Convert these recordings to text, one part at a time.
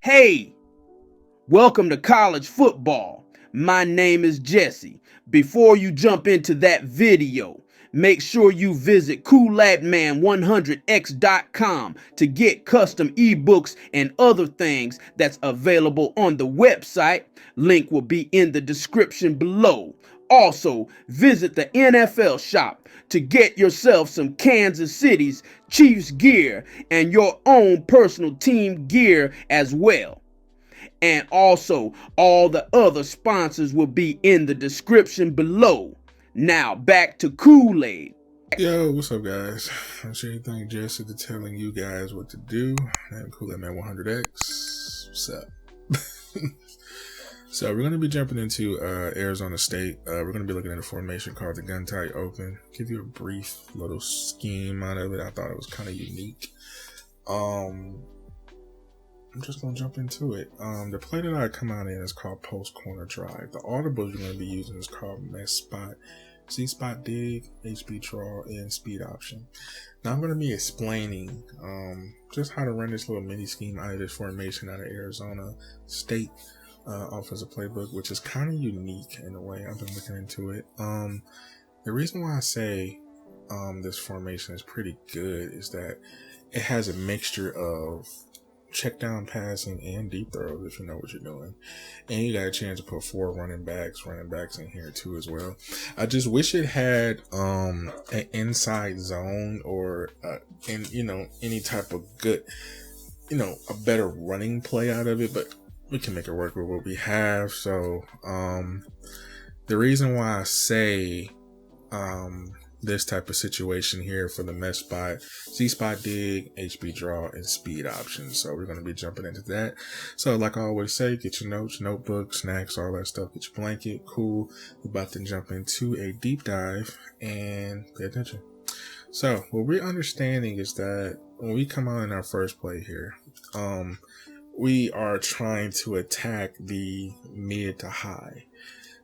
Hey, welcome to college football. My name is Jesse. Before you jump into that video, make sure you visit coolatman100x.com to get custom ebooks and other things that's available on the website. Link will be in the description below. Also, visit the NFLShop to get yourself some Kansas City's Chiefs gear and your own personal team gear as well. And also, all the other sponsors will be in the description below. Now, back to Kool-Aid. Yo, what's up, guys? I'm sure you thank Jesse for telling you guys what to do. I'm Kool-Aid-Man100X. What's up? So we're going to be jumping into Arizona State. We're going to be looking at a formation called the Gun Tight Open. Give you a brief little scheme out of it. I thought it was kind of unique. I'm just going to jump into it. The play that I come out in is called Post Corner Drive. The audibles you're going to be using is called Mesh Spot, C Spot Dig, HB Draw, and Speed Option. Now I'm going to be explaining just how to run this little mini scheme out of this formation out of Arizona State offensive playbook, which is kind of unique in a way. I've been looking into it. The reason why I say this formation is pretty good is that it has a mixture of check down passing and deep throws if you know what you're doing, and you got a chance to put 4 running backs in here too as well. I just wish it had an inside zone or any type of good, a better running play out of it, but we can make it work with what we have. So the reason why I say this type of situation here for the mesh spot, C spot dig, HB draw, and speed options. So we're going to be jumping into that. So like I always say, get your notes, notebooks, snacks, all that stuff. Get your blanket. Cool. We're about to jump into a deep dive and pay attention. So what we're understanding is that when we come out in our first play here, we are trying to attack the mid to high.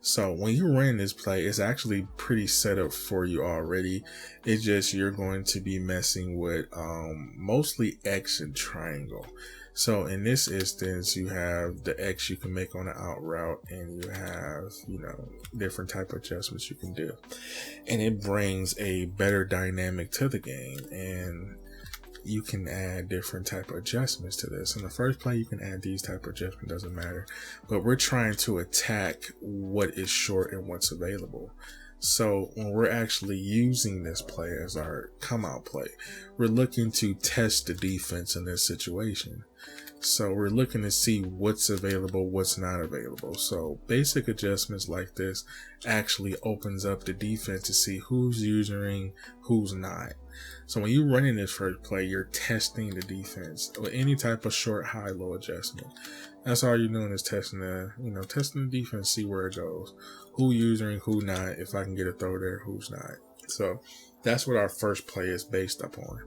So when you run this play, it's actually pretty set up for you already. It's just you're going to be messing with mostly X and triangle. So in this instance, you have the X you can make on the out route, and you have, different type of adjustments you can do. And it brings a better dynamic to the game, and you can add different type of adjustments to this. In the first play, you can add these type of adjustments, doesn't matter. But we're trying to attack what is short and what's available. So when we're actually using this play as our come out play, we're looking to test the defense in this situation. So we're looking to see what's available, what's not available. So basic adjustments like this actually opens up the defense to see who's using, who's not. So when you're running this first play, you're testing the defense with any type of short, high, low adjustment. That's all you're doing is testing the defense, see where it goes, who using, who not. If I can get a throw there, who's not. So that's what our first play is based upon.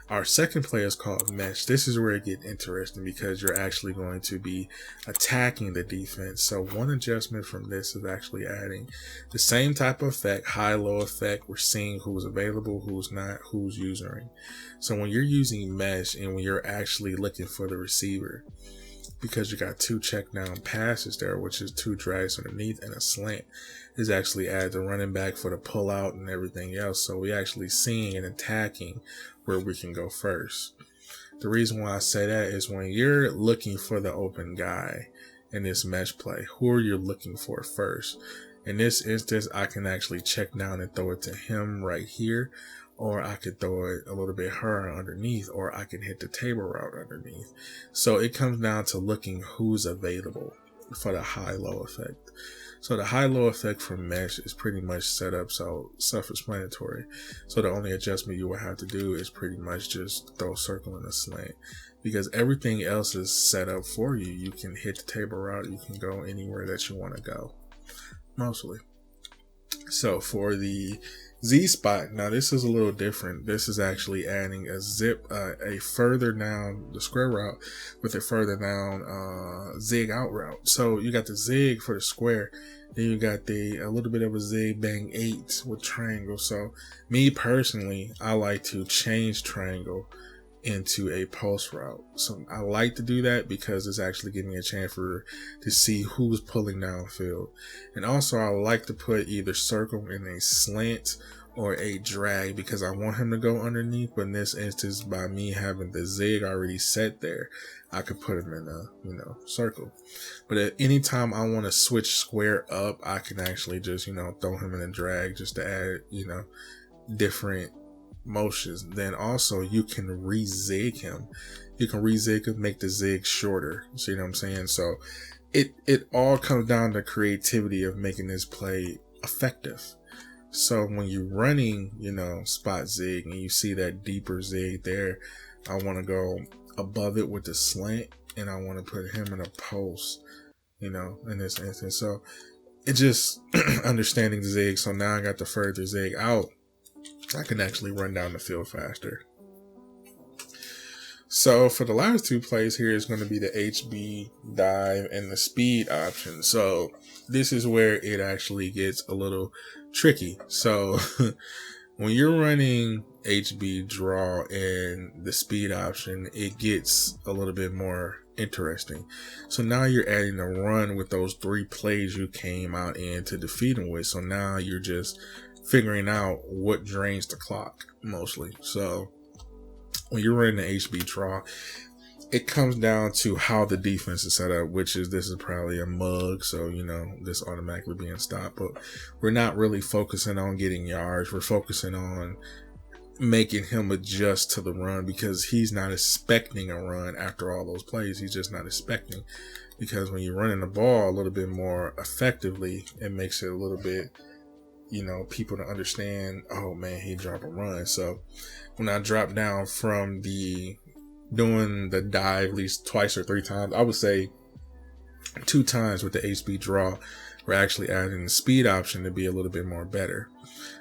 Our second play is called Mesh. This is where it gets interesting because you're actually going to be attacking the defense. So one adjustment from this is actually adding the same type of effect, high-low effect. We're seeing who's available, who's not, who's using. So when you're using Mesh and when you're actually looking for the receiver, because you got 2 check down passes there, which is 2 drags underneath and a slant, is actually add the running back for the pull out and everything else. So we actually seeing and attacking where we can go first. The reason why I say that is when you're looking for the open guy in this mesh play, who are you looking for first? In this instance, I can actually check down and throw it to him right here, or I could throw it a little bit higher underneath, or I can hit the table route underneath. So it comes down to looking who's available for the high-low effect. So the high-low effect for mesh is pretty much set up so self-explanatory. So the only adjustment you will have to do is pretty much just throw a circle and a slant, because everything else is set up for you. You can hit the table route. You can go anywhere that you want to go, mostly. So for the Z spot, now this is a little different. This is actually adding a a further down the square route with a further down zig out route. So you got the zig for the square, Then you got a little bit of a zig bang 8 with triangle. So me personally, I like to change triangle into a pulse route. So I like to do that because it's actually giving me a chance to see who's pulling downfield. And also I like to put either circle in a slant or a drag because I want him to go underneath. But in this instance, by me having the zig already set there, I could put him in a circle. But at any time I want to switch square up, I can actually just throw him in a drag just to add different motions. Then also you can re-zig him. You can re-zig him, make the zig shorter. See what I'm saying? So it all comes down to creativity of making this play effective. So when you're running, spot zig and you see that deeper zig there, I want to go above it with the slant and I want to put him in a post, in this instance. So it's just understanding the zig. So now I got the further zig out, I can actually run down the field faster. So for the last two plays here is going to be the HB dive and the speed option. So this is where it actually gets a little tricky. So when you're running HB draw and the speed option, it gets a little bit more interesting. So now you're adding a run with those 3 plays you came out in to defeat him with. So now you're just figuring out what drains the clock mostly. So when you're running the HB draw, it comes down to how the defense is set up, this is probably a mug. So, this automatically being stopped, but we're not really focusing on getting yards. We're focusing on making him adjust to the run because he's not expecting a run after all those plays. He's just not expecting, because when you're running the ball a little bit more effectively, it makes it a little bit, people to understand, oh man, he dropped a run. So when I drop down from doing the dive at least twice or 3 times, I would say 2 times with the HB draw, we're actually adding the speed option to be a little bit more better.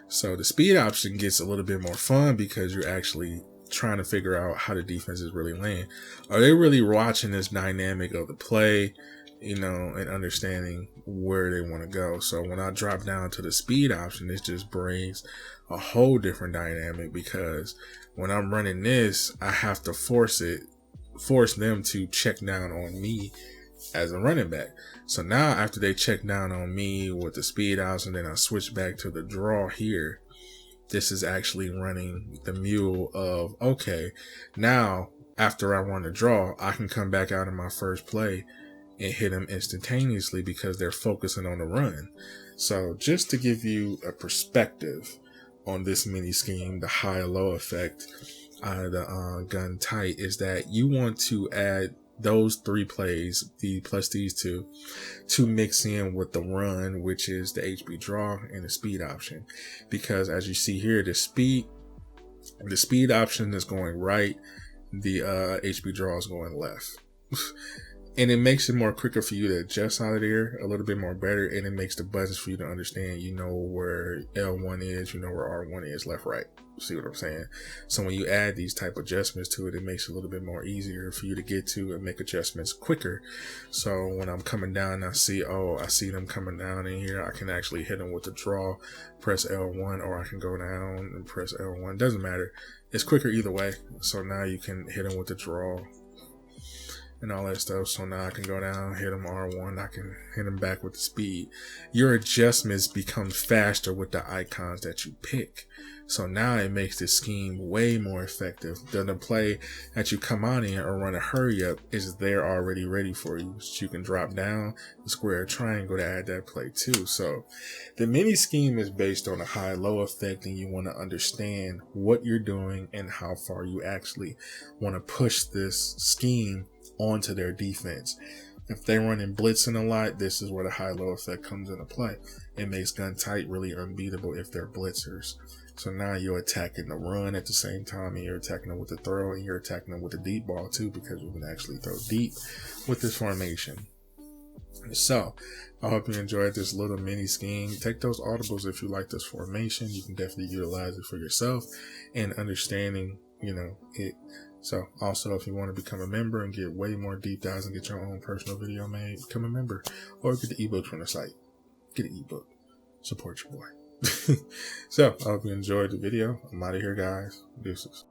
So the speed option gets a little bit more fun because you're actually trying to figure out how the defense is really laying. Are they really watching this dynamic of the play, and understanding where they want to go? So when I drop down to the speed option, this just brings a whole different dynamic, because when I'm running this, I have to force them to check down on me as a running back. So now after they check down on me with the speed option, then I switch back to the draw here. This is actually running the mule of, okay, now after I run the draw, I can come back out in my first play and hit them instantaneously because they're focusing on the run. So just to give you a perspective on this mini scheme, the high-low effect out of the gun tight is that you want to add those 3 plays, plus these 2, to mix in with the run, which is the HB draw and the speed option. Because as you see here, the speed option is going right, the HB draw is going left. And it makes it more quicker for you to adjust out of there a little bit more better. And it makes the buttons for you to understand, where L1 is, where R1 is, left, right. See what I'm saying? So when you add these type of adjustments to it, it makes it a little bit more easier for you to get to and make adjustments quicker. So when I'm coming down, I see them coming down in here, I can actually hit them with the draw, press L1, or I can go down and press L1. Doesn't matter. It's quicker either way. So now you can hit them with the draw and all that stuff. So now I can go down, hit them R1, I can hit them back with the speed. Your adjustments become faster with the icons that you pick. So now it makes the scheme way more effective. The play that you come out in or run a hurry up is there already ready for you. So you can drop down the square triangle to add that play too. So the mini scheme is based on a high-low effect, and you want to understand what you're doing and how far you actually want to push this scheme onto their defense. If they're running blitzing a lot, this is where the high-low effect comes into play. It makes gun tight really unbeatable if they're blitzers. So now you're attacking the run at the same time, and you're attacking them with the throw, and you're attacking them with the deep ball too, because you can actually throw deep with this formation. So I hope you enjoyed this little mini scheme. Take those audibles if you like this formation. You can definitely utilize it for yourself and understanding, it. So also, if you want to become a member and get way more deep dives and get your own personal video made, become a member or get the ebooks from the site. get an ebook. Support your boy. So I hope you enjoyed the video. I'm out of here, guys. Deuces.